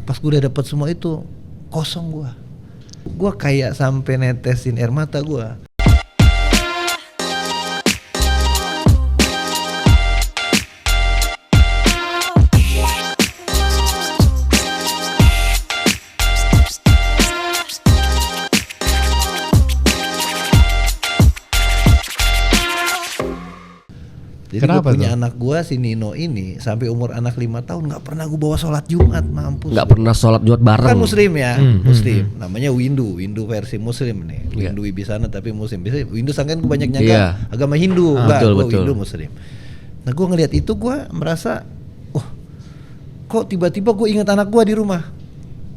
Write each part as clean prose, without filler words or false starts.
Pas gue udah dapet semua itu, kosong gue. Gue kayak sampai netesin air mata gue. Jadi gue punya anak gue si Nino ini sampai umur anak 5 tahun nggak pernah gue bawa sholat Jumat, mampus. Nggak pernah sholat Jumat bareng. Kan muslim ya, muslim. Namanya Windu versi muslim nih. Windu Wibisana tapi muslim. Biasanya Windu sangkain gue banyak nyangka agama Hindu, enggak, gue Windu muslim. Nah gue ngelihat itu gue merasa, kok tiba-tiba gue ingat anak gue di rumah.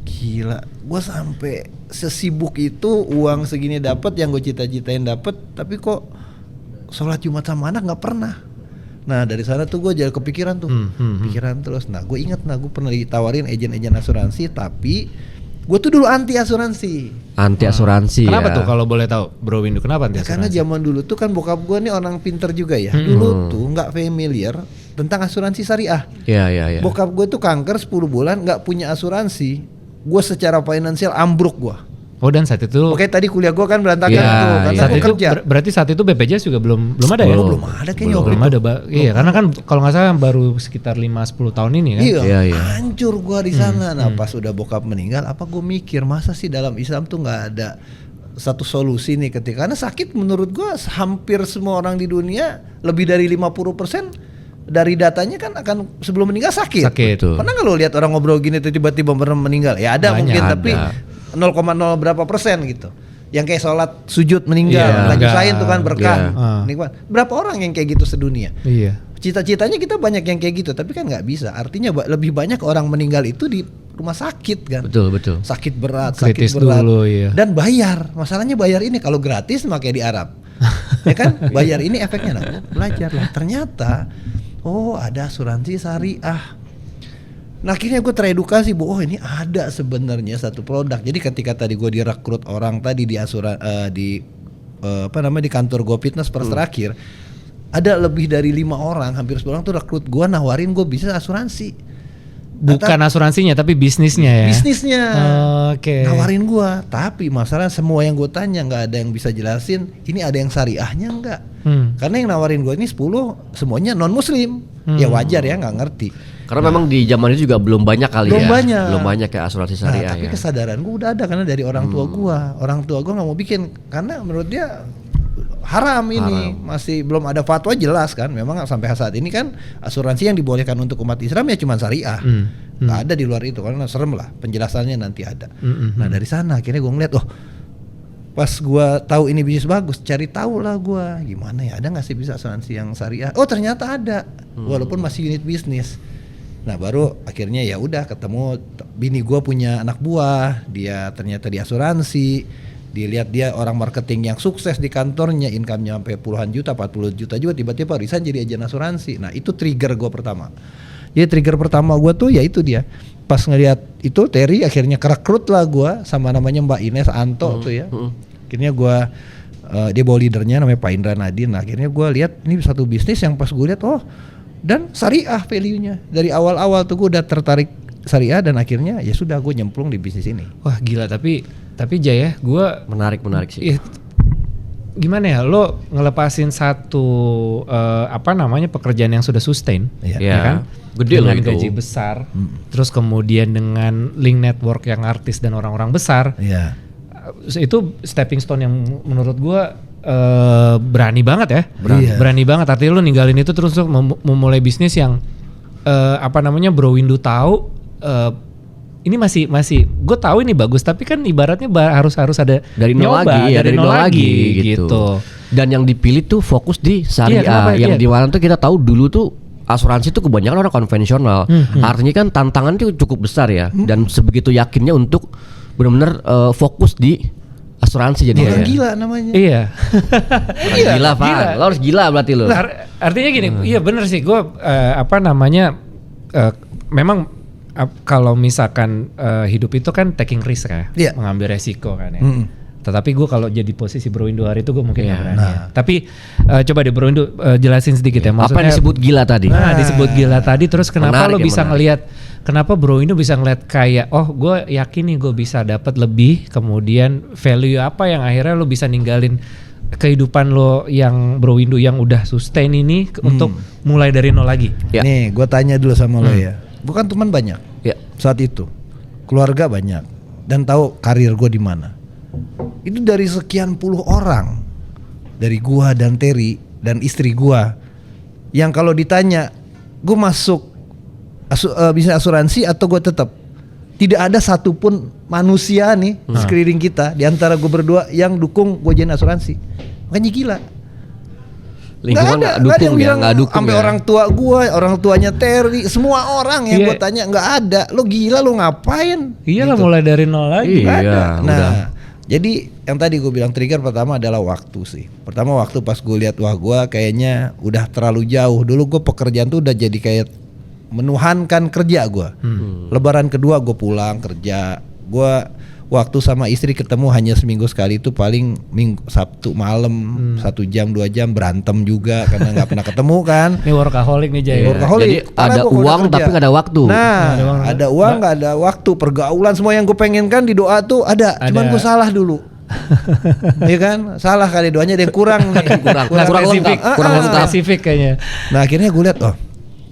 Gila, gue sampai sesibuk itu uang segini dapat yang gue cita-citain dapat, tapi kok sholat Jumat sama anak nggak pernah. Nah dari sana tuh gue jadi kepikiran tuh, pikiran terus. Nah gue ingat, gue pernah ditawarin agen-agen asuransi, tapi gue tuh dulu anti asuransi. Anti asuransi. Kenapa tuh kalau boleh tahu, Bro Windu? Kenapa anti asuransi? Karena zaman dulu tuh kan bokap gue nih orang pinter juga ya. Dulu tuh nggak familiar tentang asuransi syariah. Iya. Bokap gue tuh kanker 10 bulan nggak punya asuransi. Gue secara finansial ambruk gue. Oh dan saat itu. Oke tadi kuliah gue kan berantakan tuh karena saat gue itu kerja. Berarti saat itu BPJS juga belum ada ya? Belum ada kayaknya. Belum ada. Iya karena kan kalau nggak salah baru sekitar 5-10 tahun ini kan. Iya. Hancur gue di sana. Nah pas udah bokap meninggal, apa gue mikir masa sih dalam Islam tuh nggak ada satu solusi nih ketika, karena sakit menurut gue hampir semua orang di dunia lebih dari 50% dari datanya kan akan sebelum meninggal sakit. Pernah nggak lo lihat orang ngobrol gini tiba-tiba meninggal? Ya ada mungkin tapi 0,0 berapa persen gitu. Yang kayak sholat sujud meninggal, kita nyusahin tuh kan berkah. Nikmat. Berapa orang yang kayak gitu sedunia? Iya. Cita-citanya kita banyak yang kayak gitu, tapi kan nggak bisa. Artinya lebih banyak orang meninggal itu di rumah sakit kan. Betul. Sakit berat, kritis sakit berat. Dulu, iya. Dan bayar. Masalahnya bayar ini kalau gratis makanya di Arab. Ya kan? Bayar ini efeknya. Nah, belajar lah. Ternyata ada asuransi syariah. Nah akhirnya gue teredukasi bahwa ini ada sebenarnya satu produk. Jadi ketika tadi gue direkrut orang tadi di di kantor gue fitness terakhir, ada lebih dari 5 orang, hampir 10 orang tuh rekrut gue, nawarin gue bisnis asuransi. Bukan asuransinya tapi bisnisnya ya. Bisnisnya. Oke. Nawarin gue, tapi masalah semua yang gue tanya nggak ada yang bisa jelasin. Ini ada yang syariahnya nggak? Karena yang nawarin gue ini 10 semuanya non muslim. Ya wajar ya nggak ngerti. Karena memang di zaman itu juga belum banyak kali belum banyak. Belum banyak kayak asuransi syariah. Tapi kesadaran gue udah ada karena dari orang tua gue. Orang tua gue nggak mau bikin karena menurut dia haram ini. Masih belum ada fatwa jelas kan. Memang sampai saat ini kan asuransi yang dibolehkan untuk umat Islam ya cuma syariah. Nggak ada di luar itu karena serem lah. Penjelasannya nanti ada. Nah dari sana akhirnya gue ngeliat pas gue tahu ini bisnis bagus, cari tahu lah gue gimana ya, ada nggak sih bisa asuransi yang syariah? Oh ternyata ada, walaupun masih unit bisnis. Nah baru akhirnya ya udah ketemu bini gue punya anak buah, dia ternyata di asuransi, dilihat dia orang marketing yang sukses di kantornya, income-nya sampai puluhan juta, 40 juta juga, tiba-tiba resign jadi agen asuransi. Nah itu trigger gue pertama. Jadi trigger pertama gue tuh ya itu dia. Pas ngelihat itu Terry akhirnya kerekrut lah gue sama namanya Mbak Ines Anto tuh ya. Akhirnya gue dia bawa leadernya namanya Pak Indra Nadine. Nah, akhirnya gue lihat ini satu bisnis yang pas gue lihat dan syariah value-nya. Dari awal-awal tuh gue udah tertarik syariah dan akhirnya ya sudah gue nyemplung di bisnis ini. Wah gila tapi Jay ya gue menarik sih. Gimana ya lo ngelepasin satu pekerjaan yang sudah sustain ya kan? Gede dengan gaji besar, terus kemudian dengan link network yang artis dan orang-orang besar. Iya. Itu stepping stone yang menurut gue berani banget ya. Berani banget. Artinya lo ninggalin itu terus untuk memulai bisnis yang Bro Windu tahu ini masih gue tahu ini bagus tapi kan ibaratnya harus ada dari nol lagi gitu. Dan yang dipilih tuh fokus di syariah. Yang di mana tuh kita tahu dulu tuh asuransi itu kebanyakan orang konvensional. Artinya kan tantangan itu cukup besar ya. Dan sebegitu yakinnya untuk benar-benar fokus di asuransi jadi orang gila namanya. Iya. Gila Pak. Lo harus gila berarti lo. Nah, artinya gini, iya benar sih gue memang kalau misalkan hidup itu kan taking risk ya, mengambil resiko kan ya. Tetapi gue kalau jadi posisi Bro Windu hari itu gue mungkin nggak berani. Tapi coba deh Bro Windu jelasin sedikit ya. Maksudnya apa yang disebut gila tadi? Nah disebut gila tadi terus kenapa lo bisa ngelihat kenapa Bro Indo bisa ngeliat kayak gue yakin nih gue bisa dapat lebih, kemudian value apa yang akhirnya lo bisa ninggalin kehidupan lo yang Bro Indo yang udah sustain ini untuk mulai dari nol lagi. Ya. Nih gue tanya dulu sama lo ya, gue kan teman banyak saat itu, keluarga banyak, dan tahu karir gue di mana. Itu dari sekian puluh orang, dari gue dan Terry dan istri gue, yang kalau ditanya gue masuk bisnis asuransi atau gue tetap, tidak ada satupun manusia nih sekeliling kita di antara gue berdua yang dukung gue jadi asuransi. Makanya gila. Lingkungan nggak dukung ya, nggak dukung. Sampai ya. orang tua gue, orang tuanya Terry, semua orang yang gue tanya nggak ada. Lo gila, lo ngapain? Iya lah, mulai dari nol lagi. Nggak ada. Nah, udah. jadi yang tadi gue bilang trigger pertama adalah waktu sih. Pertama waktu pas gue lihat gue kayaknya udah terlalu jauh. Dulu gue pekerjaan tuh udah jadi kayak menuhankan kerja gue. Lebaran kedua gue pulang kerja. Gue waktu sama istri ketemu hanya seminggu sekali, itu paling Sabtu malam 1 jam 2 jam, berantem juga karena nggak pernah ketemu kan. Ini workaholic nih Jay. Workaholic. Jadi ada uang tapi nggak ada waktu. Nah, ada uang nggak ada waktu, pergaulan semua yang gue pengen kan di doa tuh ada. Cuman gue salah dulu. Iya kan, salah kali doanya, ada yang kurang nih. kurang spesifik, lengkap. kurang spesifik kayaknya. Nah akhirnya gue lihat,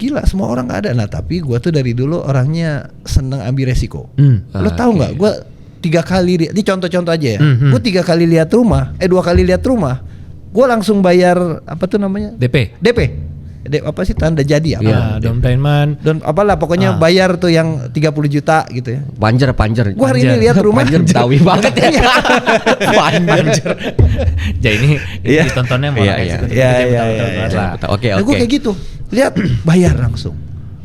gila semua orang nggak ada. Nah tapi gue tuh dari dulu orangnya seneng ambil resiko. Lo tahu nggak? Gue 3 kali, ini contoh-contoh aja ya. Gue 3 kali lihat rumah, 2 kali lihat rumah, gue langsung bayar apa tuh namanya? DP. Apa sih, tanda jadi apa? Ya, down payment. Dan apalah pokoknya bayar tuh yang 30 juta gitu ya. Panjer. Gue hari ini lihat rumah. Panjer Betawi banget ya. Panjer. Jadi ini ditontonnya mau Iya. Oke. Nah gue kayak gitu, lihat bayar langsung.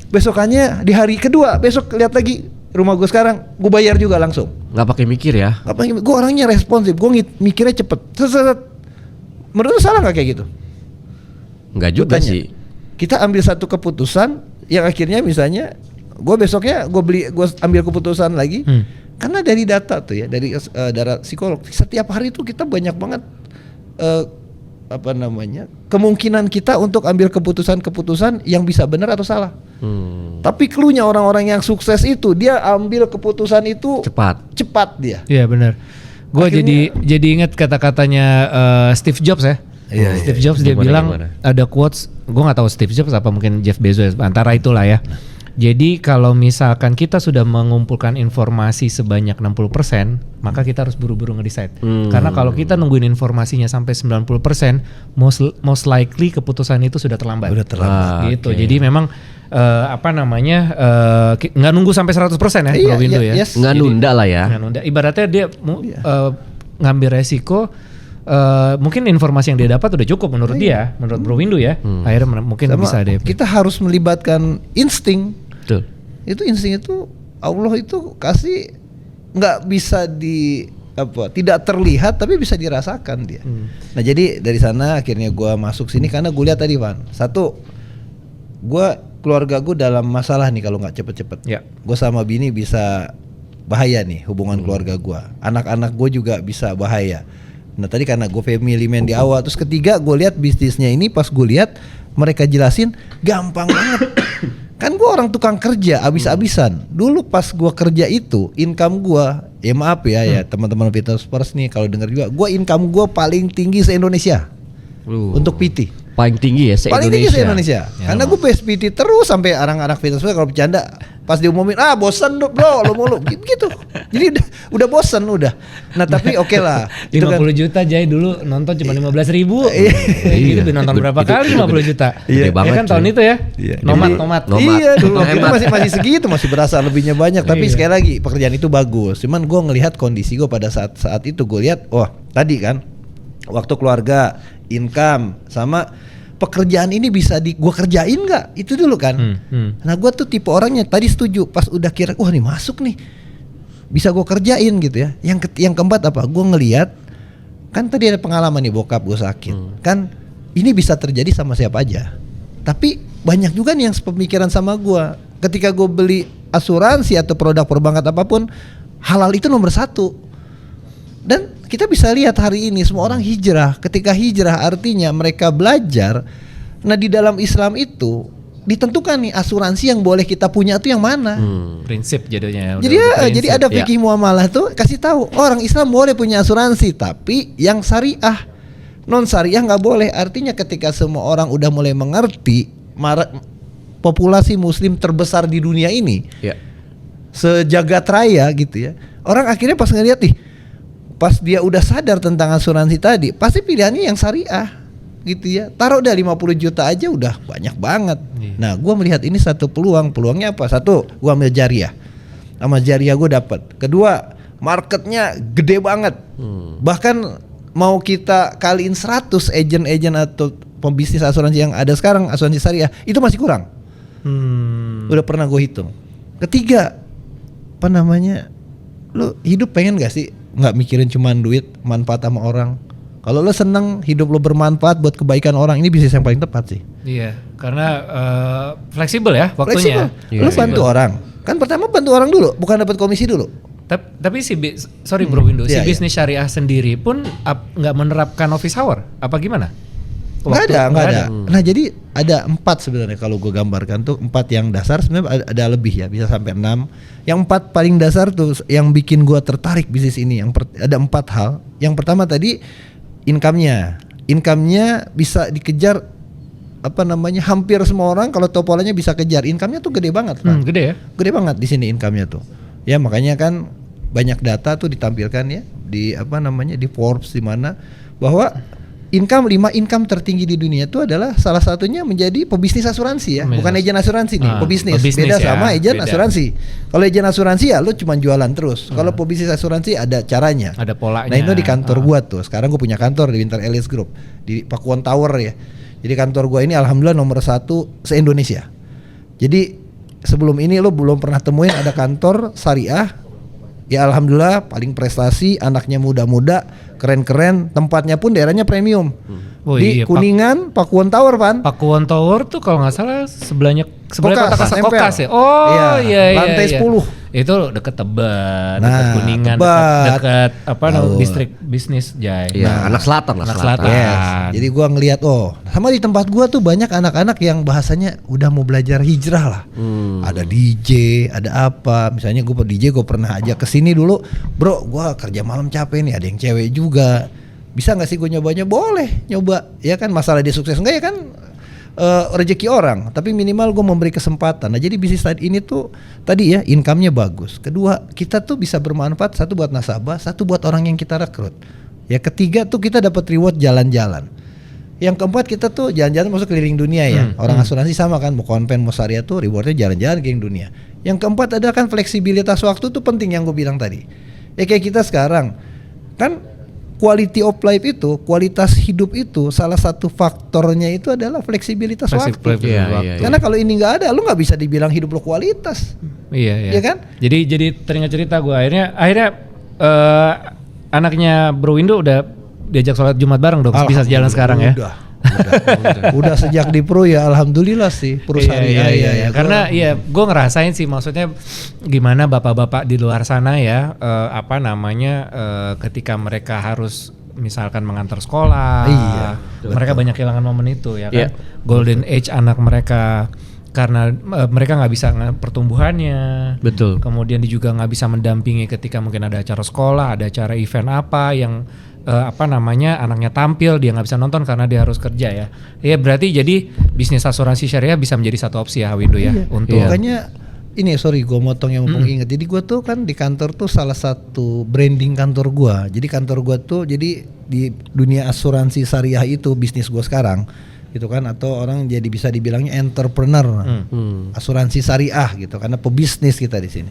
Besokannya di hari kedua, besok lihat lagi rumah gue sekarang, gue bayar juga langsung. Nggak pakai mikir ya? Gue orangnya responsif, gue mikirnya cepet. Menurut lu salah nggak kayak gitu? Nggak juga sih. Kita ambil satu keputusan yang akhirnya misalnya gue besoknya gue ambil keputusan lagi, karena dari data tuh ya, dari psikolog, setiap hari tuh kita banyak banget kemungkinan kita untuk ambil keputusan yang bisa benar atau salah. Tapi cluenya orang-orang yang sukses itu, dia ambil keputusan itu cepat dia. Iya benar. Gue jadi ingat kata-katanya Steve Jobs ya. Steve Jobs dia bilang ada quotes, gue nggak tahu Steve Jobs apa mungkin Jeff Bezos, antara itulah ya. Jadi kalau misalkan kita sudah mengumpulkan informasi sebanyak 60%, maka kita harus buru-buru nge-decide. Karena kalau kita nungguin informasinya sampai 90%, most likely keputusan itu sudah terlambat. Gitu. Okay. Jadi memang nggak nunggu sampai 100% ya, Bro Windu ya. Yes. Nggak nunda lah ya. Nggak nunda. Ibaratnya dia ngambil resiko. Mungkin informasi yang dia dapat udah cukup menurut dia, menurut Bro Windu ya. Akhirnya mungkin bisa deh. Kita harus melibatkan insting. Betul. Itu insting itu Allah itu kasih, nggak bisa tidak terlihat tapi bisa dirasakan dia. Nah jadi dari sana akhirnya gue masuk sini karena gue lihat tadi Van, satu, keluarga gue dalam masalah nih kalau nggak cepet-cepet. Gue sama bini bisa bahaya nih hubungan keluarga gue, anak-anak gue juga bisa bahaya. Nah tadi karena gue family man di awal, terus ketiga gue lihat bisnisnya ini, pas gue lihat mereka jelasin gampang banget. Kan gue orang tukang kerja abis-abisan. Dulu pas gue kerja itu income gue, ya maaf ya teman-teman Fitnessers nih kalau denger juga, gue income gue paling tinggi se-Indonesia untuk PT. Paling tinggi ya se-Indonesia. Paling tinggi se-Indonesia. Karena gue PT terus sampai anak-anak Fitnessers kalau bercanda pas diumumin, bosen bro lo mulu gitu. Jadi udah bosen udah. Nah tapi oke lah. 50 juta Jay dulu nonton cuma 15.000. Gitu nonton berapa kali 50 juta. Iya banget. Kan tahun itu ya. Nomad. Iya dulu itu masih segitu, masih berasa lebihnya banyak. Tapi sekali lagi pekerjaan itu bagus. Cuman gue ngelihat kondisi gue pada saat itu, gue lihat tadi kan waktu keluarga, income sama pekerjaan ini bisa gue kerjain nggak? Itu dulu kan. Nah gue tuh tipe orangnya tadi setuju pas udah kira nih masuk nih bisa gue kerjain gitu ya. Yang keempat apa? Gue ngelihat kan tadi ada pengalaman nih, bokap gue sakit. Kan ini bisa terjadi sama siapa aja. Tapi banyak juga nih yang sepemikiran sama gue. Ketika gue beli asuransi atau produk perbankan apapun, halal itu nomor 1. Dan kita bisa lihat hari ini semua orang hijrah. Ketika hijrah artinya mereka belajar. Nah di dalam Islam itu ditentukan nih asuransi yang boleh kita punya tuh yang mana. Prinsip jadinya. Jadi ada fikih muamalah tuh kasih tahu orang Islam boleh punya asuransi tapi yang syariah. Non syariah nggak boleh. Artinya ketika semua orang udah mulai mengerti, populasi muslim terbesar di dunia ini, sejagat raya gitu ya. Orang akhirnya pas ngeliat nih, pas dia udah sadar tentang asuransi tadi, pasti pilihannya yang syariah gitu ya. Taruh dah 50 juta aja udah banyak banget. Nah, gua melihat ini satu peluang. Peluangnya apa? Satu, gua ambil jariah. Sama jariah gua dapat. Kedua, marketnya gede banget. Bahkan mau kita kaliin 100 agen-agen atau pembisnis asuransi yang ada sekarang, asuransi syariah, itu masih kurang. Udah pernah gue hitung. Ketiga, apa namanya? Lu hidup pengen gak sih nggak mikirin cuman duit, manfaat sama orang? Kalau lu seneng hidup lu bermanfaat buat kebaikan orang, ini bisnis yang paling tepat sih. Iya, karena fleksibel ya waktunya. Fleksibel. Lu bantu orang. Kan pertama bantu orang dulu, bukan dapat komisi dulu. Tapi sorry Bro Windu, bisnis syariah sendiri pun nggak menerapkan office hour, apa gimana? Nggak ada. Nah jadi ada 4 sebenarnya kalau gue gambarkan tuh 4 yang dasar, sebenarnya ada lebih ya, bisa sampai 6. Yang 4 paling dasar tuh yang bikin gue tertarik bisnis ini. Ada 4 hal. Yang pertama tadi income-nya bisa dikejar, apa namanya, hampir semua orang kalau tahu polanya bisa kejar. Income-nya tuh gede banget, Pak. Gede ya? Gede banget di sini income-nya tuh. Ya makanya kan banyak data tuh ditampilkan ya di apa namanya di Forbes, di mana bahwa 5 income tertinggi di dunia itu adalah salah satunya menjadi pebisnis asuransi ya. Bukan agen asuransi nih, pebisnis. Beda ya, sama agen asuransi. Kalau agen asuransi ya lu cuma jualan terus. Kalau pebisnis asuransi ada caranya. Ada polanya. Nah itu di kantor gua tuh. Sekarang gua punya kantor di Winter Ellis Group di Pakuwon Tower ya. Jadi kantor gua ini alhamdulillah nomor 1 se-Indonesia. Jadi sebelum ini lu belum pernah temuin ada kantor syariah. Ya alhamdulillah paling prestasi, anaknya muda-muda, keren-keren, tempatnya pun daerahnya premium. Di Kuningan, Pakuwon Tower, Pan. Pakuwon Tower tuh kalau nggak salah sebelah kota Kokas ya. Oh iya. Lantai 10. Itu deket Tebet, deket Kuningan, deket apa namanya distrik bisnis Jai. Iya, anak selatan. Yes. Jadi gua ngelihat sama di tempat gua tuh banyak anak-anak yang bahasanya udah mau belajar hijrah lah. Ada DJ, ada apa. Misalnya gua DJ pernah ajak ke sini dulu. Bro, gua kerja malam capek nih, ada yang cewek juga. Bisa nggak sih gue nyobanya? Boleh nyoba, ya kan, masalah dia sukses enggak ya kan rezeki orang, tapi minimal gue memberi kesempatan. Nah jadi bisnis ini tuh tadi ya income-nya bagus. Kedua, kita tuh bisa bermanfaat, satu buat nasabah, satu buat orang yang kita rekrut. Ya ketiga tuh kita dapat reward jalan-jalan. Yang keempat kita tuh jalan-jalan masuk keliling dunia ya. Orang asuransi sama kan, mau konven mau syariah tuh rewardnya jalan-jalan keliling dunia. Yang keempat ada kan fleksibilitas waktu tuh penting yang gue bilang tadi. Ya kayak kita sekarang kan, quality of life itu, kualitas hidup itu salah satu faktornya itu adalah fleksibilitas waktu. Iya. Karena kalau ini nggak ada, lu nggak bisa dibilang hidup lu kualitas. Iya. Ya kan? Jadi teringat cerita gue akhirnya anaknya Bro Windu udah diajak sholat Jumat bareng dong, bisa jalan sekarang ya. Udah sejak di pro ya alhamdulillah sih perusahaan. Iya. Karena gue ngerasain sih, maksudnya gimana bapak-bapak di luar sana ya, ketika mereka harus misalkan mengantar sekolah, mereka banyak kehilangan momen itu ya kan, golden age anak mereka. Karena mereka nggak bisa pertumbuhannya, betul. Kemudian dia juga nggak bisa mendampingi ketika mungkin ada acara sekolah, ada acara event apa yang anaknya tampil, dia nggak bisa nonton karena dia harus kerja ya. Ya berarti jadi bisnis asuransi syariah bisa menjadi satu opsi ya Windu ya. Untuk makanya ini gue motong yang mumpung inget. Jadi gue tuh kan di kantor tuh salah satu branding kantor gue. Jadi kantor gue tuh jadi di dunia asuransi syariah itu bisnis gue sekarang. Gitu kan, atau orang jadi bisa dibilangnya entrepreneur, asuransi syariah gitu, karena pebisnis kita di sini.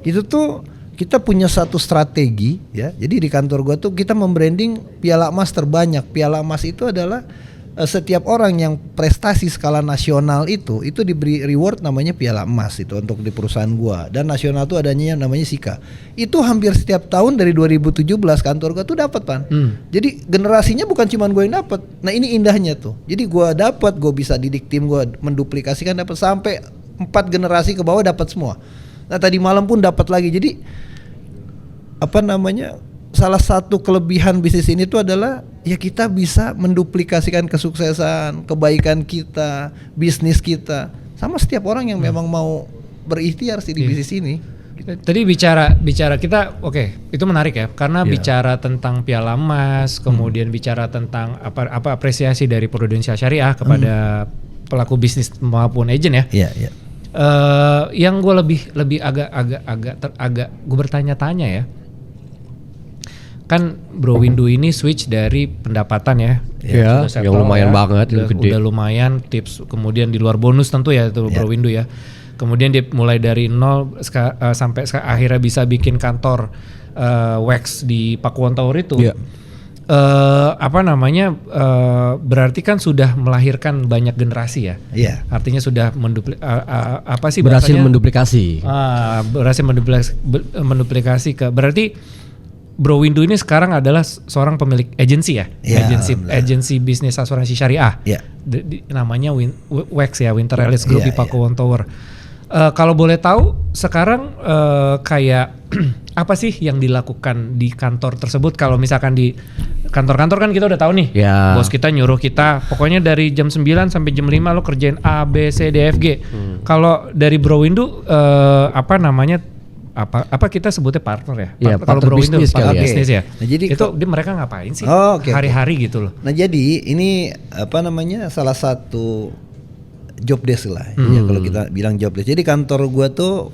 Itu tuh kita punya satu strategi ya. Jadi di kantor gua tuh kita membranding piala emas terbanyak. Piala emas itu adalah setiap orang yang prestasi skala nasional itu diberi reward namanya piala emas itu untuk di perusahaan gua. Dan nasional tuh adanya namanya SIKA. Itu hampir setiap tahun dari 2017 kantor gua tuh dapat, Pan. Jadi generasinya bukan cuma gua yang dapat. Nah, ini indahnya tuh. Jadi gua bisa didik tim gua menduplikasikan dapat sampai 4 generasi ke bawah dapat semua. Nah, tadi malam pun dapat lagi. Jadi salah satu kelebihan bisnis ini tuh adalah ya kita bisa menduplikasikan kesuksesan, kebaikan kita, bisnis kita sama setiap orang yang memang mau berikhtiar sih di bisnis ini. Tadi bicara kita itu menarik ya karena bicara tentang Piala Emas, kemudian bicara tentang apa apresiasi dari Prudential Syariah kepada pelaku bisnis maupun agent ya. Iya. Yang gue lebih agak gue bertanya-tanya ya. Kan Bro Windu ini switch dari pendapatan ya. Iya, yang lumayan banget, udah lumayan tips, kemudian di luar bonus tentu ya itu Bro Windu ya. Kemudian dia mulai dari nol sampai akhirnya bisa bikin kantor wax di Pakuwon Tower itu. Berarti kan sudah melahirkan banyak generasi ya. Iya. Artinya sudah berhasil menduplikasi. Berhasil menduplikasi berarti Bro Windu ini sekarang adalah seorang pemilik agensi ya. Agensi bisnis asuransi syariah. Namanya WEX ya, Winter Release Group di Pakuwon Tower. Kalau boleh tahu sekarang kayak apa sih yang dilakukan di kantor tersebut? Kalau misalkan di kantor-kantor kan kita udah tahu nih, bos kita nyuruh kita pokoknya dari jam 9 sampai jam 5 lo kerjain A, B, C, D, F, G. Kalau dari Bro Windu apa kita sebutnya partner ya? Kalau Bro Windu partner bisnis ya. Nah, jadi itu mereka ngapain sih hari-hari gitu loh? Nah jadi ini salah satu job desk lah ya, kalau kita bilang job desk. Jadi kantor gua tuh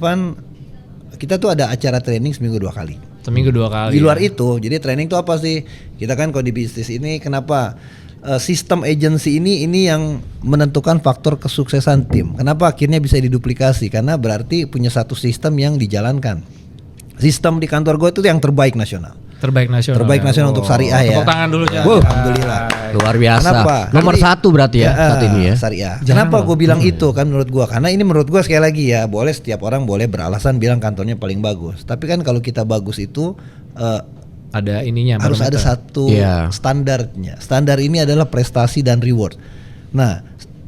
kita tuh ada acara training seminggu 2 kali. Di luar itu, jadi training tuh apa sih? Kita kan kalau di bisnis ini kenapa sistem agency ini yang menentukan faktor kesuksesan tim. Kenapa akhirnya bisa diduplikasi? Karena berarti punya satu sistem yang dijalankan. Sistem di kantor gua itu yang terbaik nasional. Terbaik nasional untuk syariah ya. Tepuk tangan dulu ya. Alhamdulillah. Luar biasa. Kenapa? Nomor 1 berarti ya saat ini ya. Syariah. Kenapa gue bilang itu kan menurut gue? Karena ini menurut gue sekali lagi ya, boleh setiap orang boleh beralasan bilang kantornya paling bagus. Tapi kan kalau kita bagus itu ada ininya. Harus ada satu standarnya. Standar ini adalah prestasi dan reward. Nah,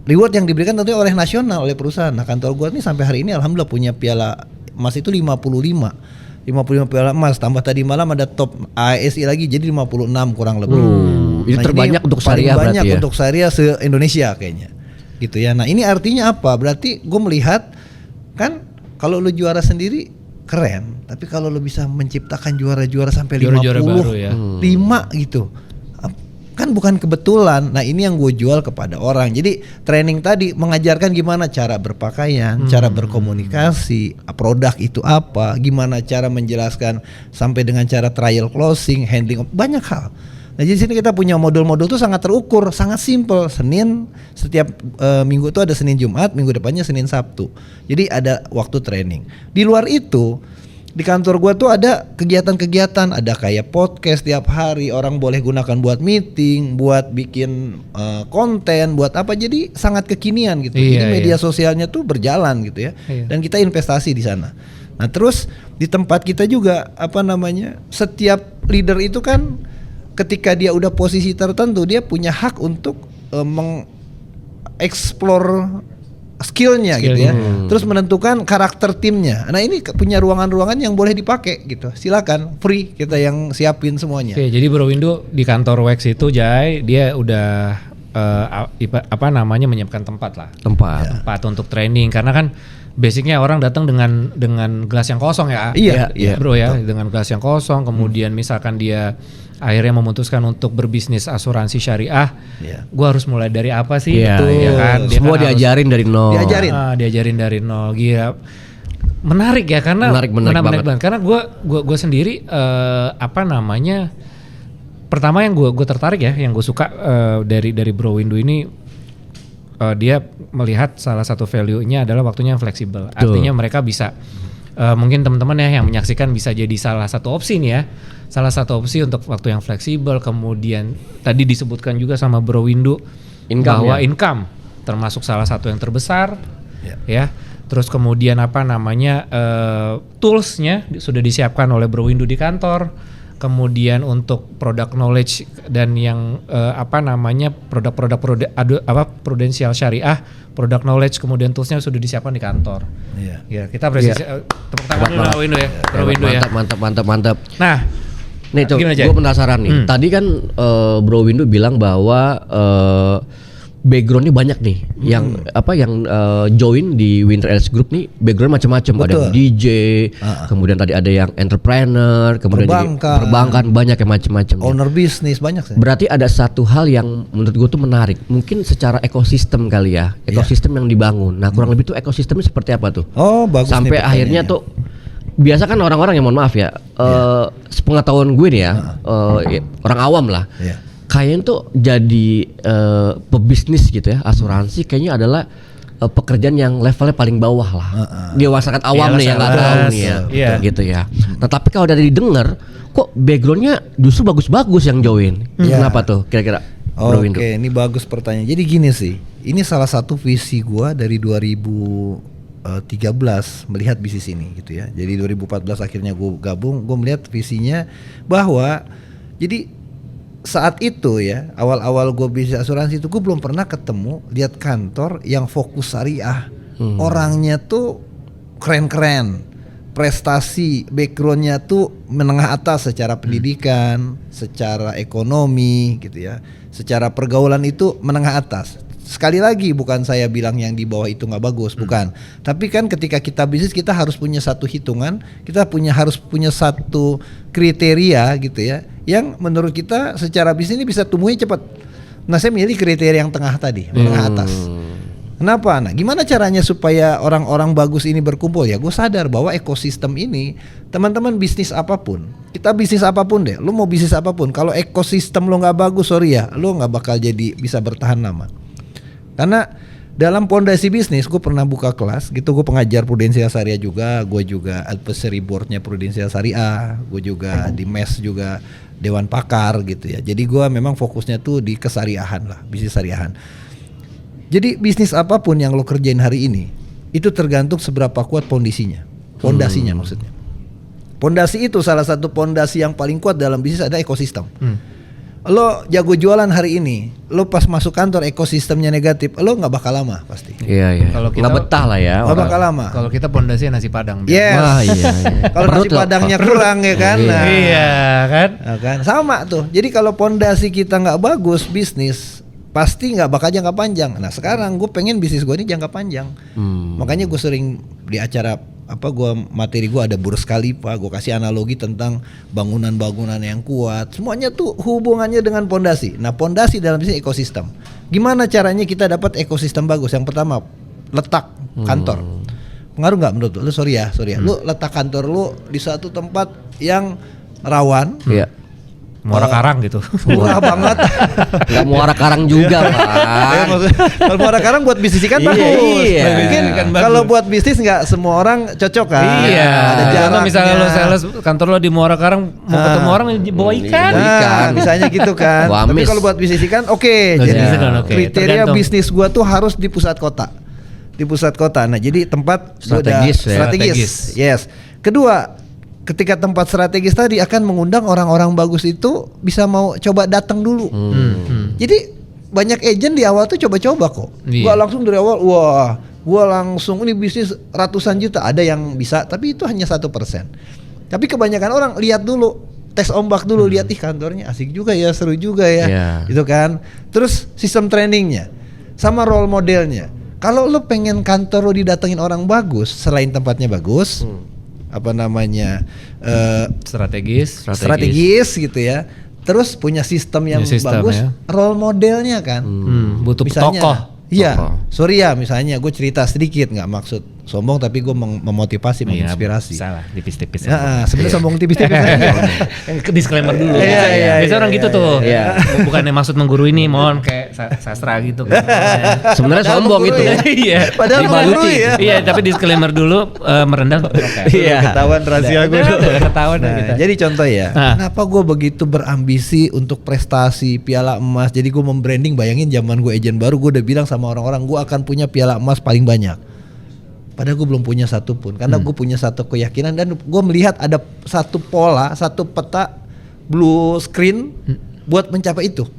reward yang diberikan tentunya oleh nasional, oleh perusahaan. Nah, kantor gue nih sampai hari ini alhamdulillah punya piala emas itu 55 piala emas, tambah tadi malam ada top ASI lagi jadi 56 kurang lebih. Ini terbanyak untuk syariah berarti ya. Banyak untuk syariah se-Indonesia kayaknya. Gitu ya. Nah, ini artinya apa? Berarti gue melihat kan kalau lu juara sendiri keren, tapi kalau lu bisa menciptakan juara-juara sampai 50 gitu. Kan bukan kebetulan. Nah, ini yang gue jual kepada orang. Jadi training tadi mengajarkan gimana cara berpakaian, cara berkomunikasi, produk itu apa, gimana cara menjelaskan sampai dengan cara trial closing, handling, banyak hal. Nah, di sini kita punya modul-modul tuh sangat terukur, sangat simple. Setiap minggu itu ada Senin Jumat, minggu depannya Senin Sabtu. Jadi ada waktu training. Di luar itu di kantor gua tuh ada kegiatan-kegiatan, ada kayak podcast tiap hari, orang boleh gunakan buat meeting, buat bikin konten, buat apa, jadi sangat kekinian gitu. Jadi media sosialnya tuh berjalan gitu ya. Dan kita investasi di sana. Nah, terus di tempat kita juga setiap leader itu kan ketika dia udah posisi tertentu dia punya hak untuk mengeksplor skillnya gitu ya, terus menentukan karakter timnya. Nah, ini punya ruangan-ruangan yang boleh dipakai gitu. Silakan, free, kita yang siapin semuanya. Oke, jadi Bro Windu di kantor WEX itu Jai, dia udah menyiapkan tempat lah. Tempat untuk training, karena kan basicnya orang datang dengan gelas yang kosong ya. Iya. Bro ya, dengan gelas yang kosong, kemudian misalkan dia akhirnya memutuskan untuk berbisnis asuransi syariah, gue harus mulai dari apa sih? Ya kan? Semua kan diajarin dari nol. Diajarin dari nol. Gila, menarik ya, karena menarik banget. Karena gue sendiri pertama yang gue tertarik ya, yang gue suka dari Bro Windu ini, dia melihat salah satu value-nya adalah waktunya yang fleksibel. Artinya mereka bisa mungkin teman-teman ya yang menyaksikan bisa jadi salah satu opsi nih ya. Salah satu opsi untuk waktu yang fleksibel. Kemudian tadi disebutkan juga sama Bro Windu bahwa income termasuk salah satu yang terbesar ya. Terus kemudian toolsnya sudah disiapkan oleh Bro Windu di kantor. Kemudian untuk product knowledge dan yang produk prudensial syariah, product knowledge, kemudian toolsnya sudah disiapkan di kantor. Ya, kita apresiasi, tepuk tangan dulu Bro Windu ya. Bro Windu ya. Mantap. Nah, nih gue penasaran nih. Tadi kan Bro Windu bilang bahwa backgroundnya banyak nih, yang join di Winter Else Group nih background macam-macam, ada yang DJ, kemudian tadi ada yang entrepreneur, kemudian perbankan banyak yang macam-macam. Owner bisnis banyak sih. Berarti ada satu hal yang menurut gue tuh menarik, mungkin secara ekosistem kali ya, ekosistem yang dibangun. Nah kurang lebih tuh ekosistemnya seperti apa tuh? Oh bagus. Sampai akhirnya tuh biasa kan orang-orang yang mohon maaf ya, sepengetahuan gue nih ya, orang awam lah. Kayaknya tuh jadi pebisnis gitu ya, asuransi kayaknya adalah pekerjaan yang levelnya paling bawah lah. Di masyarakat awam nih yang nggak tahu nih ya, gitu ya. Nah tapi kalau dari didengar, kok backgroundnya justru bagus-bagus yang join. Kenapa tuh kira-kira? Oke, ini bagus pertanyaan. Jadi gini sih, ini salah satu visi gua dari 2013 melihat bisnis ini gitu ya. Jadi 2014 akhirnya gue gabung, gue melihat visinya bahwa jadi saat itu ya, awal-awal gue bisnis asuransi itu gue belum pernah ketemu lihat kantor yang fokus syariah. Orangnya tuh keren-keren, prestasi, backgroundnya tuh menengah atas secara pendidikan, secara ekonomi gitu ya, secara pergaulan itu menengah atas. Sekali lagi bukan saya bilang yang di bawah itu nggak bagus, bukan. Tapi kan ketika kita bisnis kita harus punya satu hitungan, kita harus punya satu kriteria gitu ya, yang menurut kita secara bisnis ini bisa tumbuhnya cepat. Nah saya milih kriteria yang tengah tadi, menengah atas. Kenapa? Nah gimana caranya supaya orang-orang bagus ini berkumpul ya? Gue sadar bahwa ekosistem ini, teman-teman bisnis apapun, kita bisnis apapun deh, lu mau bisnis apapun, kalau ekosistem lo nggak bagus, sorry ya, lo nggak bakal jadi bisa bertahan lama. Karena dalam pondasi bisnis gue pernah buka kelas gitu, gue pengajar Prudensial Syariah juga, gue juga advisory boardnya Prudensial Syariah, gue juga di MES juga Dewan Pakar gitu ya. Jadi gue memang fokusnya tuh di kesariahan lah, bisnis syariahan. Jadi bisnis apapun yang lo kerjain hari ini itu tergantung seberapa kuat pondasinya maksudnya. Pondasi itu salah satu pondasi yang paling kuat dalam bisnis ada ekosistem. Lo jago jualan hari ini, lo pas masuk kantor ekosistemnya negatif, lo nggak bakal lama pasti. Iya. Kalau kita nggak betah lah ya. Nggak bakal lama. Kalau kita pondasinya nasi padang. Yes. Iya. Kalau nasi padangnya kurang ya kan. Iya. Nah, iya kan. Sama tuh. Jadi kalau pondasi kita nggak bagus, bisnis pasti nggak bakal jangka panjang. Nah sekarang gue pengen bisnis gue ini jangka panjang. Makanya gue sering di acara materi gue ada Burj Khalifa, gue kasih analogi tentang bangunan-bangunan yang kuat, semuanya tuh hubungannya dengan pondasi. Nah pondasi dalam bisnis ekosistem. Gimana caranya kita dapat ekosistem bagus? Yang pertama letak kantor. Pengaruh nggak menurut lu? Sorry ya. Lu letak kantor lu di satu tempat yang rawan. Muara Karang gitu. Murah banget. Gak Muara Karang juga Pak. Kalau Muara Karang buat bisnis kan bagus. Mungkin kalau buat bisnis nggak semua orang cocok kan. Iya. Ada jalan. Misalnya lo sales kantor lo di Muara Karang, mau ketemu orang bawa ikan. Misalnya gitu kan. Tapi kalau buat bisnis ikan oke. Jadi kriteria bisnis gua tuh harus di pusat kota. Di pusat kota. Nah jadi tempat strategis. Yes. Kedua, ketika tempat strategis tadi akan mengundang orang-orang bagus itu bisa mau coba datang dulu. Jadi banyak agent di awal tuh coba-coba kok. Gua langsung dari awal, gua langsung ini bisnis ratusan juta. Ada yang bisa, tapi itu hanya 1%. Tapi kebanyakan orang lihat dulu, tes ombak dulu, lihat kantornya asik juga ya, seru juga ya, gitu kan. Terus sistem trainingnya, sama role modelnya. Kalau lo pengen kantor lo didatengin orang bagus, selain tempatnya bagus. Strategis gitu ya. Terus punya sistem yang bagus, ya. Role modelnya kan. Butuh misalnya, tokoh. Iya, sorry ya misalnya gue cerita sedikit, nggak maksud sombong tapi gue memotivasi, menginspirasi. Salah, tipis-tipis. Sebenarnya sombong tipis-tipis. Disclaimer dulu. Biasa orang gitu tuh. Bukannya maksud mengguru ini, mohon kayak sastra gitu. Sebenarnya sombong itu. Iya. Padahal menggurui ya. Iya, tapi disclaimer dulu merendah. Iya. Ketahuan rahasia gue. Ketahuan kita. Jadi contoh ya. Kenapa gue begitu berambisi untuk prestasi piala emas? Jadi gue membranding, bayangin zaman gue agent baru, gue udah bilang sama orang-orang gue akan punya piala emas paling banyak. Padahal gue belum punya satu pun, karena gue punya satu keyakinan dan gue melihat ada satu pola, satu peta blue screen buat mencapai itu.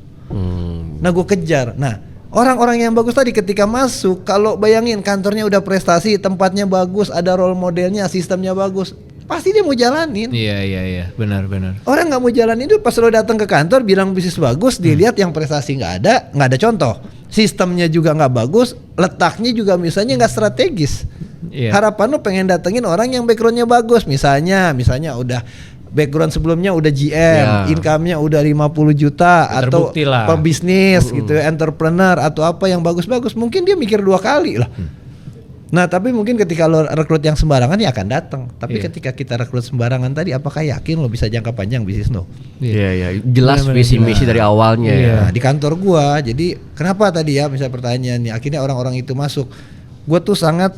Nah gue kejar. Nah orang-orang yang bagus tadi ketika masuk, kalau bayangin kantornya udah prestasi, tempatnya bagus, ada role modelnya, sistemnya bagus, pasti dia mau jalanin. Iya, benar. Orang nggak mau jalanin itu pas lo datang ke kantor bilang bisnis bagus, dilihat yang prestasi nggak ada contoh. sistemnya juga nggak bagus, letaknya juga misalnya nggak strategis. Harapan lu pengen datengin orang yang backgroundnya bagus, misalnya udah background sebelumnya udah GM, income-nya udah 50 juta atau pebisnis gitu, entrepreneur atau apa yang bagus-bagus, mungkin dia mikir 2 kali lah. Nah tapi mungkin ketika lo rekrut yang sembarangan ya akan datang. Tapi ketika kita rekrut sembarangan tadi, apakah yakin lo bisa jangka panjang bisnis lo? Iya. Jelas visi misi dari awalnya. Nah, di kantor gua, jadi kenapa tadi ya misalnya pertanyaan nih, akhirnya orang-orang itu masuk. Gua tuh sangat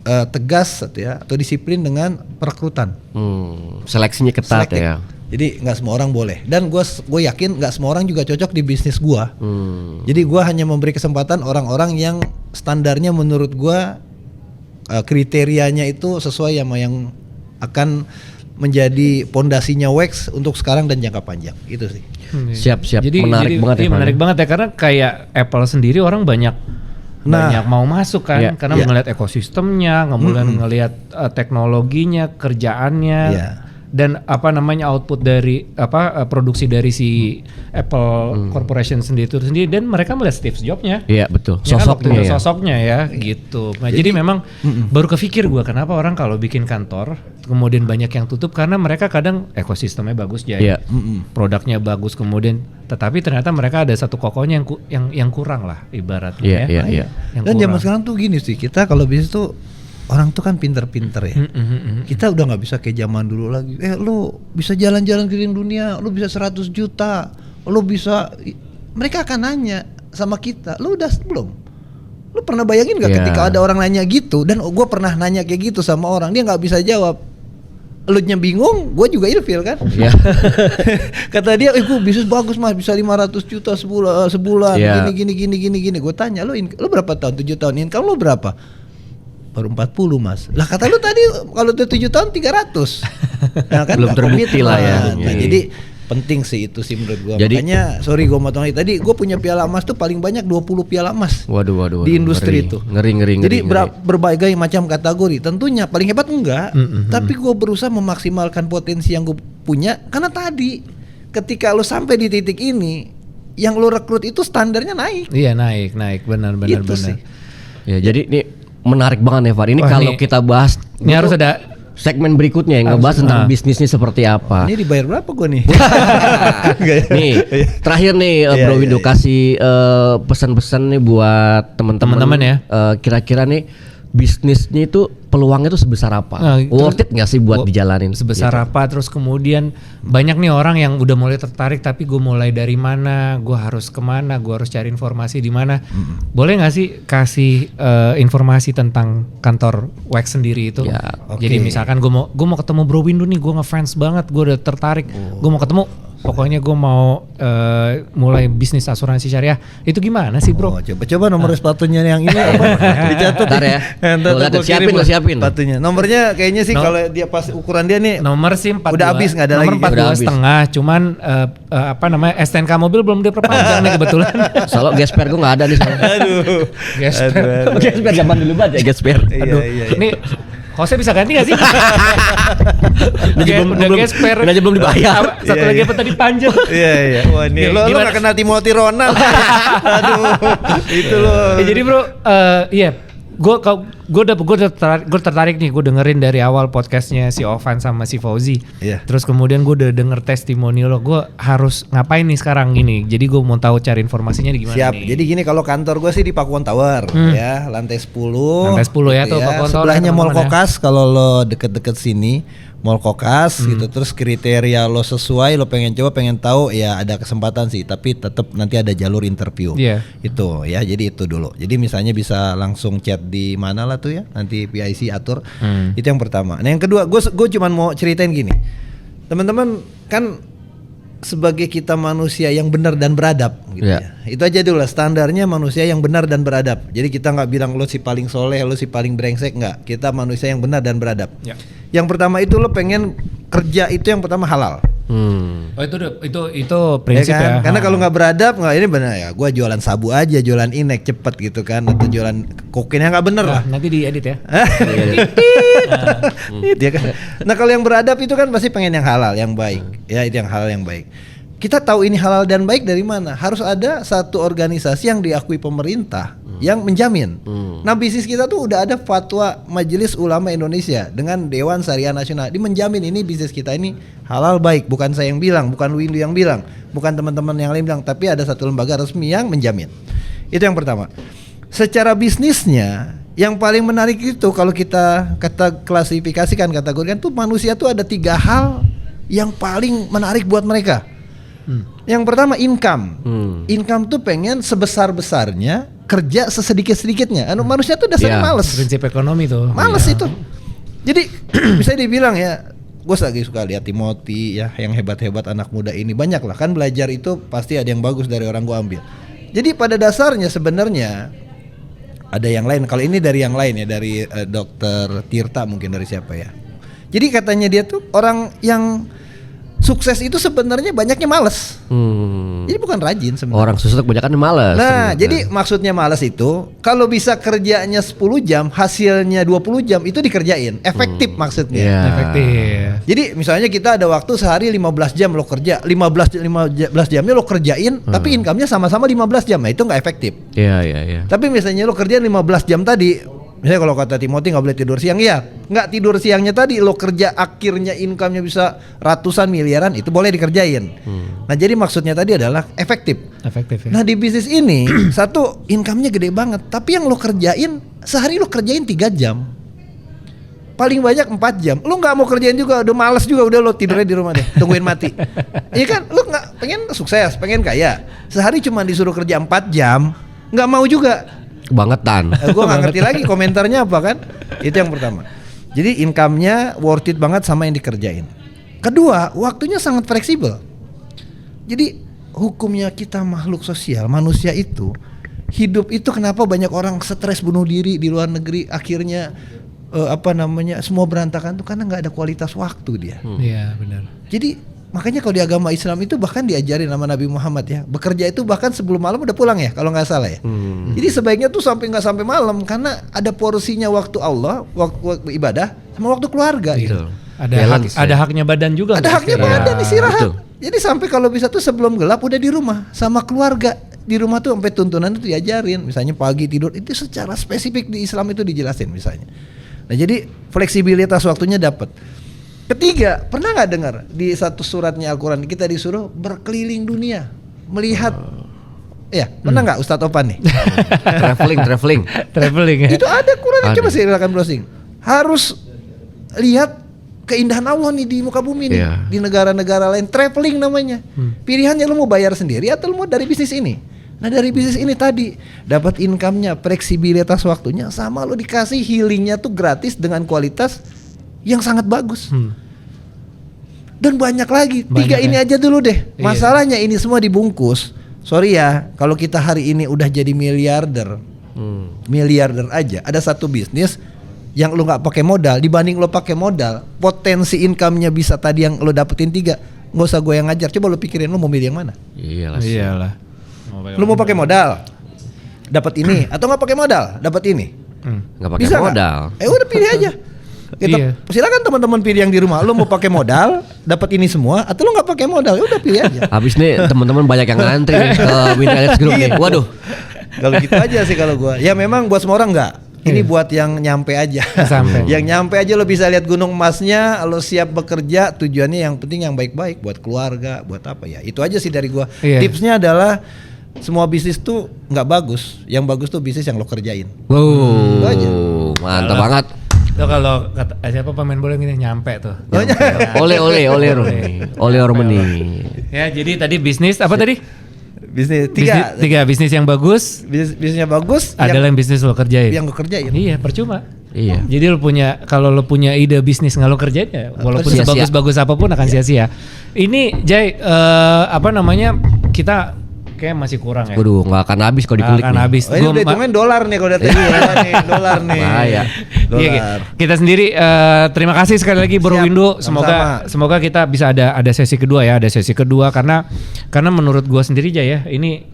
tegas atau disiplin dengan perekrutan. Seleksinya ketat ya. Jadi nggak semua orang boleh. Dan gue yakin nggak semua orang juga cocok di bisnis gua. Jadi gua hanya memberi kesempatan orang-orang yang standarnya menurut gua kriterianya itu sesuai sama yang akan menjadi pondasinya Wax untuk sekarang dan jangka panjang. Itu sih. Siap. Jadi menarik banget ya, karena kayak Apple sendiri orang banyak mau masuk kan, karena ngelihat ekosistemnya, kemudian ngelihat teknologinya, kerjaannya, dan output dari produksi dari si Apple Corporation sendiri, dan mereka melihat Steve Jobs-nya. Iya betul. Sosoknya ya gitu. Nah, jadi memang baru kepikir gue kenapa orang kalau bikin kantor kemudian banyak yang tutup, karena mereka kadang ekosistemnya bagus produknya bagus, kemudian tetapi ternyata mereka ada satu kokohnya yang kurang lah ibaratnya. Dan zaman sekarang tuh gini sih, kita kalau bisnis tuh orang tuh kan pinter-pinter ya. Kita udah nggak bisa kayak zaman dulu lagi. Lu bisa jalan-jalan keliling dunia, lu bisa 100 juta, lu bisa. Mereka akan nanya sama kita, lu udah belum? Lu pernah bayangin nggak ketika ada orang nanya gitu? Dan gue pernah nanya kayak gitu sama orang, dia nggak bisa jawab. Lu nya bingung, gue juga ilfil kan. Kata dia, gue bisnis bagus mas, bisa 500 juta sebulan, gini. Gue tanya, lu berapa tahun? 7 tahun, income lu berapa? Baru 40 mas. Lah kata lu tadi kalau udah 7 tahun 300. Nah, kan belum terbukti lah ya. Nah, jadi penting sih itu sih menurut gua. Makanya sorry gua motong tadi, gua punya piala emas tuh paling banyak 20 piala emas. Waduh, di industri itu. Ngeri. Jadi berbagai macam kategori. Tentunya paling hebat enggak, tapi gua berusaha memaksimalkan potensi yang gua punya, karena tadi ketika lu sampai di titik ini, yang lu rekrut itu standarnya naik. Iya, naik, benar. Sih. Ya, jadi ini menarik banget Evan. Ini kalau kita bahas, ini harus ada segmen berikutnya yang ngebahas tentang bisnisnya seperti apa. Ini dibayar berapa gue nih? Nih, terakhir nih Bro Windu kasih pesan-pesan nih buat teman-teman ya. Kira-kira nih bisnisnya itu peluangnya itu sebesar apa? Worth it nggak sih buat dijalanin? Sebesar apa? Terus kemudian banyak nih orang yang udah mulai tertarik, tapi gue mulai dari mana? Gue harus kemana? Gue harus cari informasi di mana? Boleh nggak sih kasih informasi tentang kantor Wax sendiri itu? Jadi misalkan gue mau ketemu Bro Windu nih, gue ngefans banget, gue udah tertarik, gue mau ketemu. Pokoknya gue mau mulai bisnis asuransi syariah. Itu gimana sih bro? Coba nomor sepatunya yang ini apa? Dicatat. Ntar ya. Siapin. Sepatunya. Nomornya kayaknya sih kalau dia pas ukuran dia nih. Nomor SIM 42. Udah habis nggak ada nomor lagi. Nomor 42,5. Cuman STNK mobil belum diperpanjang nih kebetulan. Soalnya gesper gue nggak ada nih. Aduh. Gesper zaman dulu banget ya gesper. Aduh. Ini Jose bisa ganti gak sih? belum dibayar. Satu lagi apa tadi panjang? Iya. Wah ini lo gak kenal Timothy Ronald. Aduh. Itu lo. Jadi bro, gue tertarik nih, gue dengerin dari awal podcastnya si Ovan sama si Fauzi. Terus kemudian gue udah denger testimoni lo, gue harus ngapain nih sekarang ini. Jadi gue mau tahu cari informasinya di gimana. Siap. Nih. Jadi gini, kalau kantor gue sih di Pakuan Tower ya, lantai 10. Lantai 10 ya tuh Pakuan Tower. Sebelahnya Mall Kokas kalau lo deket-deket sini. Mall Kokas gitu, terus kriteria lo sesuai, lo pengen tahu ya ada kesempatan sih, tapi tetap nanti ada jalur interview. Itu ya, jadi itu dulu. Jadi misalnya bisa langsung chat di mana lah tuh ya, nanti PIC atur. Itu yang pertama. Nah yang kedua, gue cuman mau ceritain gini, teman-teman kan sebagai kita manusia yang benar dan beradab gitu ya. Itu aja dulu lah standarnya, manusia yang benar dan beradab. Jadi kita nggak bilang lo si paling soleh, lo si paling brengsek, nggak. Kita manusia yang benar dan beradab. Yang pertama itu lo pengen kerja itu yang pertama halal. Oh itu prinsip ya. Karena kalau nggak beradab, nggak ini benar ya. Gua jualan sabu aja, jualan inek cepet gitu kan, atau jualan kokain yang nggak bener lah. Nanti diedit ya. Dia kan. Nah kalau yang beradab itu kan pasti pengen yang halal, yang baik. Ya itu yang halal yang baik. kita tahu ini halal dan baik dari mana? Harus ada satu organisasi yang diakui pemerintah yang menjamin. Nah, bisnis kita tuh udah ada fatwa Majelis Ulama Indonesia dengan Dewan Syariah Nasional. Dia menjamin ini bisnis kita ini halal baik. Bukan saya yang bilang, bukan Windu yang bilang, bukan teman-teman yang lain bilang, tapi ada satu lembaga resmi yang menjamin. Itu yang pertama. Secara bisnisnya, yang paling menarik itu kalau kita klasifikasikan, kategorikan tuh manusia tuh ada 3 hal yang paling menarik buat mereka. Yang pertama income. Income tuh pengen sebesar-besarnya, kerja sesedikit-sedikitnya. Manusia tuh dasarnya males. Prinsip ekonomi tuh. Males itu. Jadi bisa dibilang ya, gue lagi suka lihat Timothy ya, yang hebat-hebat anak muda ini banyak lah kan, belajar itu pasti ada yang bagus dari orang gue ambil. Jadi pada dasarnya sebenarnya ada yang lain. Kalau ini dari yang lain ya, dari Dokter Tirta mungkin, dari siapa ya. Jadi katanya dia tuh orang yang sukses itu sebenarnya banyaknya malas. Jadi bukan rajin sebenarnya. Orang sukses kebanyakan malas. Nah, jadi maksudnya malas itu kalau bisa kerjanya 10 jam, hasilnya 20 jam itu dikerjain. Efektif maksudnya. Efektif. Jadi misalnya kita ada waktu sehari 15 jam lo kerja, 15 jamnya lo kerjain, tapi income-nya sama-sama 15 jam. Nah, itu enggak efektif. Iya. Tapi misalnya lo kerjain 15 jam tadi, misalnya kalau kata Timothy nggak boleh tidur siang, ya nggak tidur siangnya tadi lo kerja, akhirnya income-nya bisa ratusan miliaran, itu boleh dikerjain. Nah, jadi maksudnya tadi adalah efektif ya. Nah, di bisnis ini satu income-nya gede banget, tapi yang lo kerjain sehari lo kerjain 3 jam, paling banyak 4 jam. Lo nggak mau kerjain juga, udah males juga, udah lo tidurnya di rumah deh, tungguin mati. Iya kan, lo nggak pengen sukses, pengen kaya, sehari cuma disuruh kerja 4 jam, nggak mau juga. Kebangetan. Gue gak ngerti lagi komentarnya apa kan. Itu yang pertama. Jadi income-nya worth it banget sama yang dikerjain. Kedua, waktunya sangat fleksibel. Jadi hukumnya kita makhluk sosial, manusia itu hidup itu kenapa banyak orang stres bunuh diri di luar negeri, akhirnya semua berantakan tuh karena nggak ada kualitas waktu dia. Iya benar. Jadi makanya kalau di agama Islam itu bahkan diajarin sama Nabi Muhammad ya, bekerja itu bahkan sebelum malam udah pulang ya, kalau nggak salah ya. Jadi sebaiknya tuh nggak sampai malam, karena ada porsinya waktu Allah, waktu ibadah sama waktu keluarga gitu. Ada haknya badan juga. Ada haknya badan istirahat. Betul. Jadi sampai kalau bisa tuh sebelum gelap udah di rumah sama keluarga. Di rumah tuh sampai tuntunan itu diajarin, misalnya pagi tidur itu secara spesifik di Islam itu dijelasin misalnya. Nah, jadi fleksibilitas waktunya dapat. Ketiga, pernah nggak dengar di satu suratnya Al-Quran kita disuruh berkeliling dunia melihat, ya pernah nggak Ustadz Opan nih? traveling ya. Itu ada Quran, coba silakan browsing. Harus lihat keindahan Allah nih di muka bumi nih, di negara-negara lain, traveling namanya. Pilihannya lo mau bayar sendiri atau lo mau dari bisnis ini. Nah, dari bisnis ini tadi dapat income-nya, fleksibilitas waktunya, sama lo dikasih healingnya tuh gratis dengan kualitas yang sangat bagus. Dan banyak lagi. 3 ini aja dulu deh. Masalahnya ini semua dibungkus. Sorry ya, kalau kita hari ini udah jadi miliarder, miliarder aja, ada satu bisnis yang lo nggak pakai modal, dibanding lo pakai modal, potensi income-nya bisa tadi yang lo dapetin 3. Nggak usah gue yang ngajar. Coba lo pikirin lo mau milih yang mana? Iyalah. Lo mau pakai modal, dapat ini, atau nggak pakai modal, dapat ini? Nggak pakai modal. Udah pilih aja. Silakan teman-teman pilih yang di rumah. Lo mau pakai modal, dapat ini semua, atau lo nggak pakai modal? Udah pilih aja. Habis nih teman-teman banyak yang ngantri nih ke Winter Group nih. Waduh. Kalau gitu aja sih kalau gua. Ya memang buat semua orang nggak. Ini buat yang nyampe aja. Yang nyampe aja lo bisa lihat gunung emasnya, lo siap bekerja, tujuannya yang penting yang baik-baik buat keluarga, buat apa ya. Itu aja sih dari gua. Tipsnya adalah semua bisnis tuh nggak bagus. Yang bagus tuh bisnis yang lo kerjain. Wow. Itu aja. Mantap banget. Tuh kalau kata siapa pemain bola gini nyampe tuh. Oleh Romani. Ya, jadi tadi bisnis apa tadi? Bisnis tiga bisnis yang bagus. Bisnisnya bagus adalah yang bisnis lo kerjain. Yang lo kerjain. Iya, percuma. Iya. Jadi kalau lo punya ide bisnis nggak lo kerjain ya, walaupun sebagus-bagus apapun akan sia-sia. Ini Jay, kita kayak masih kurang ya. Waduh, nggak akan habis kalau dikulik. Nggak akan habis. Ini udah hitungin dolar nih kalau udah nih, dolar nih. Bahaya. Iya, kita sendiri terima kasih sekali lagi Bro Windu. Semoga kita bisa ada sesi kedua ya, karena menurut gua sendiri aja ya, ini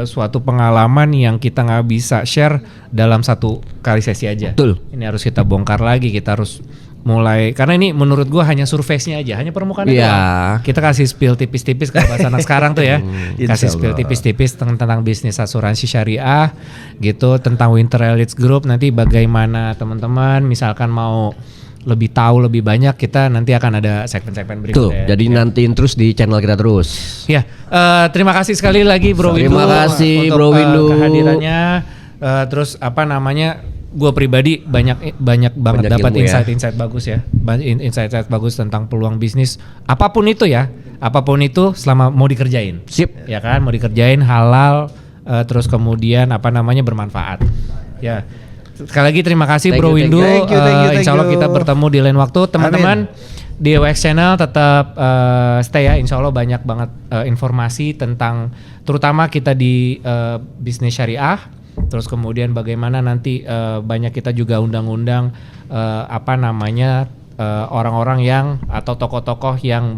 suatu pengalaman yang kita nggak bisa share dalam satu kali sesi aja. Betul. Ini harus kita bongkar lagi, kita harus mulai, karena ini menurut gua hanya surface-nya aja, hanya permukaannya doang. Kita kasih spill tipis-tipis kalau bahasa anak sekarang tuh ya. Kasih spill tipis-tipis tentang bisnis asuransi syariah gitu, tentang Winter Elites Group. Nanti bagaimana teman-teman misalkan mau lebih tahu lebih banyak, kita nanti akan ada segmen-segmen berikutnya. Jadi nantiin terus di channel kita terus. Ya, terima kasih sekali lagi Bro Windu. Terima kasih untuk, Bro Windu kehadirannya. Terus apa namanya? Gue pribadi banyak banget dapat insight bagus ya, insight bagus tentang peluang bisnis apapun itu ya, apapun itu selama mau dikerjain, ya kan, mau dikerjain halal, terus kemudian apa namanya bermanfaat, ya. Sekali lagi terima kasih Bro Windu. Insya Allah kita bertemu di lain waktu, teman-teman. Di WX Channel tetap stay ya, insya Allah banyak banget informasi tentang terutama kita di bisnis syariah. Terus kemudian bagaimana nanti banyak kita juga undang-undang apa namanya orang-orang yang atau tokoh-tokoh yang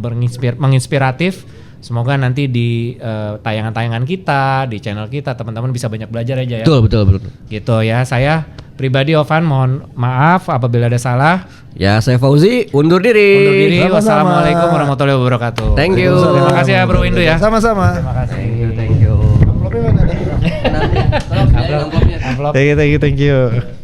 menginspiratif. Semoga nanti di tayangan-tayangan kita, di channel kita teman-teman bisa banyak belajar aja ya. Betul. Gitu ya. Saya pribadi Ovan mohon maaf apabila ada salah. Ya, saya Fauzi undur diri. Wassalamualaikum warahmatullahi wabarakatuh. Thank you. Terima kasih ya Bro Windu ya. Sama-sama. Terima kasih. Thank you. Amplopnya mana? Thank you.